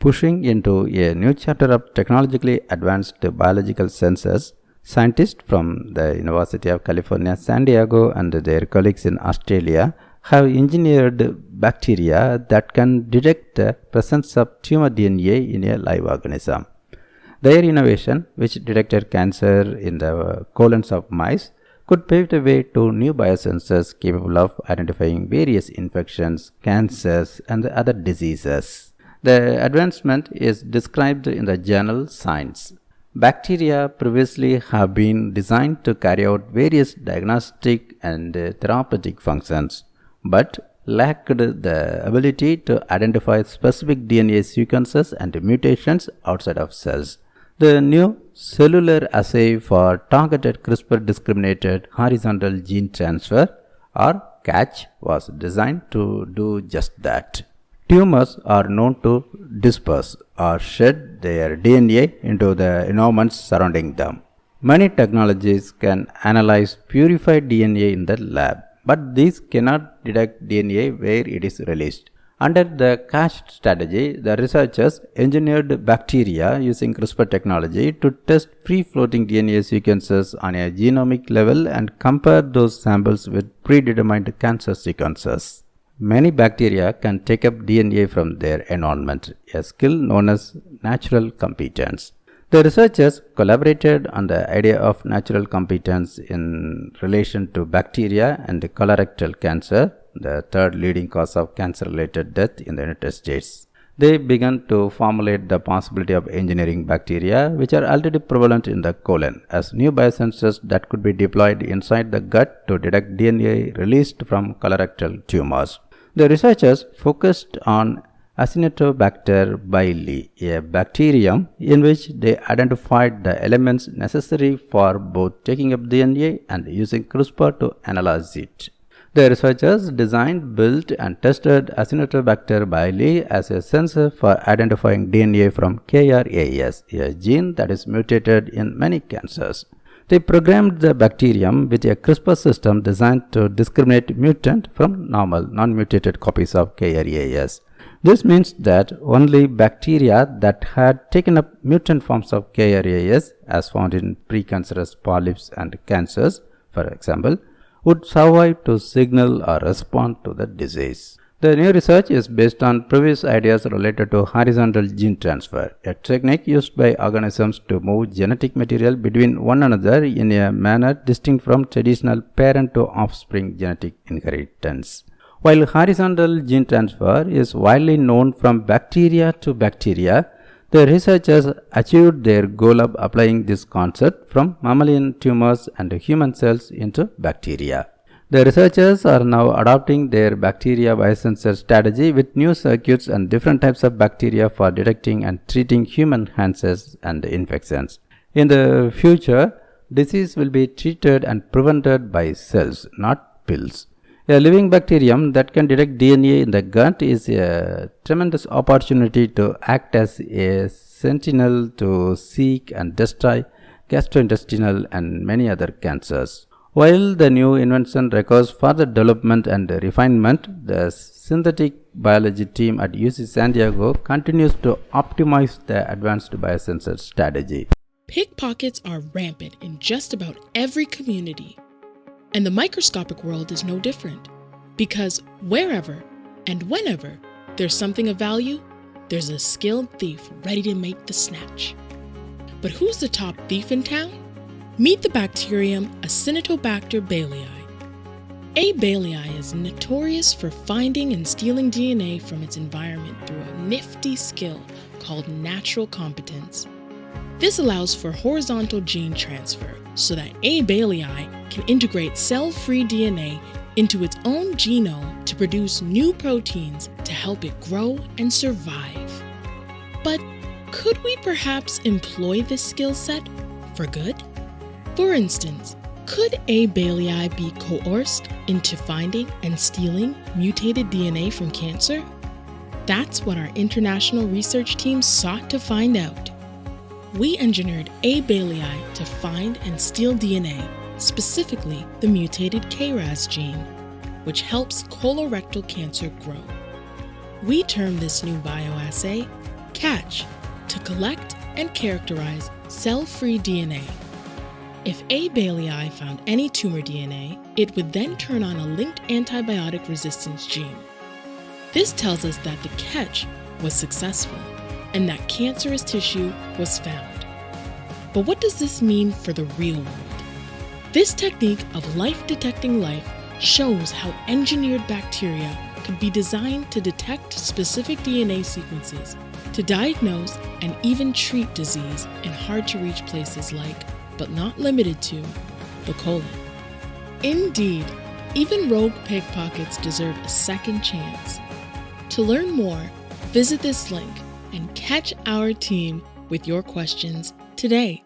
Pushing into a new chapter of technologically advanced biological sensors, scientists from the University of California, San Diego and their colleagues in Australia have engineered bacteria that can detect the presence of tumor DNA in a live organism. Their innovation, which detected cancer in the colons of mice, could pave the way to new biosensors capable of identifying various infections, cancers, and other diseases. The advancement is described in the journal Science. Bacteria previously have been designed to carry out various diagnostic and therapeutic functions, but lacked the ability to identify specific DNA sequences and mutations outside of cells. The new cellular assay for targeted CRISPR discriminated horizontal gene transfer or CATCH was designed to do just that. Tumors are known to disperse or shed their DNA into the environments surrounding them. Many technologies can analyze purified DNA in the lab, but these cannot detect DNA where it is released. Under the CATCH strategy, the researchers engineered bacteria using CRISPR technology to test free-floating DNA sequences on a genomic level and compare those samples with predetermined cancer sequences. Many bacteria can take up DNA from their environment, a skill known as natural competence. The researchers collaborated on the idea of natural competence in relation to bacteria and colorectal cancer, the third leading cause of cancer-related death in the United States. They began to formulate the possibility of engineering bacteria, which are already prevalent in the colon, as new biosensors that could be deployed inside the gut to detect DNA released from colorectal tumors. The researchers focused on Acinetobacter bailey, a bacterium in which they identified the elements necessary for both taking up DNA and using CRISPR to analyze it. The researchers designed, built, and tested Acinetobacter bailey as a sensor for identifying DNA from KRAS, a gene that is mutated in many cancers. They programmed the bacterium with a CRISPR system designed to discriminate mutant from normal, non-mutated copies of KRAS. This means that only bacteria that had taken up mutant forms of KRAS, as found in precancerous polyps and cancers, for example, would survive to signal or respond to the disease. The new research is based on previous ideas related to horizontal gene transfer, a technique used by organisms to move genetic material between one another in a manner distinct from traditional parent to offspring genetic inheritance. While horizontal gene transfer is widely known from bacteria to bacteria, the researchers achieved their goal of applying this concept from mammalian tumors and human cells into bacteria. The researchers are now adopting their bacteria biosensor strategy with new circuits and different types of bacteria for detecting and treating human cancers and infections. In the future, disease will be treated and prevented by cells, not pills. A living bacterium that can detect DNA in the gut is a tremendous opportunity to act as a sentinel to seek and destroy gastrointestinal and many other cancers. While the new invention requires further development and refinement, the synthetic biology team at UC San Diego continues to optimize the advanced biosensor strategy. Pickpockets are rampant in just about every community. And the microscopic world is no different, because wherever and whenever there's something of value, there's a skilled thief ready to make the snatch. But who's the top thief in town? Meet the bacterium Acinetobacter bailey. A. bailey is notorious for finding and stealing DNA from its environment through a nifty skill called natural competence. This allows for horizontal gene transfer so that A. bailey can integrate cell-free DNA into its own genome to produce new proteins to help it grow and survive. But could we perhaps employ this skill set for good? For instance, could A. bailey be coerced into finding and stealing mutated DNA from cancer? That's what our international research team sought to find out. We engineered A. bailey to find and steal DNA, specifically the mutated KRAS gene, which helps colorectal cancer grow. We term this new bioassay Catch, to collect and characterize cell-free DNA. If A. Bailey found any tumor DNA, it would then turn on a linked antibiotic resistance gene. This tells us that the catch was successful and that cancerous tissue was found. But what does this mean for the real world? This technique of life-detecting life shows how engineered bacteria could be designed to detect specific DNA sequences, to diagnose and even treat disease in hard-to-reach places like, but not limited to, the colon. Indeed, even rogue pickpockets deserve a second chance. To learn more, visit this link and catch our team with your questions today.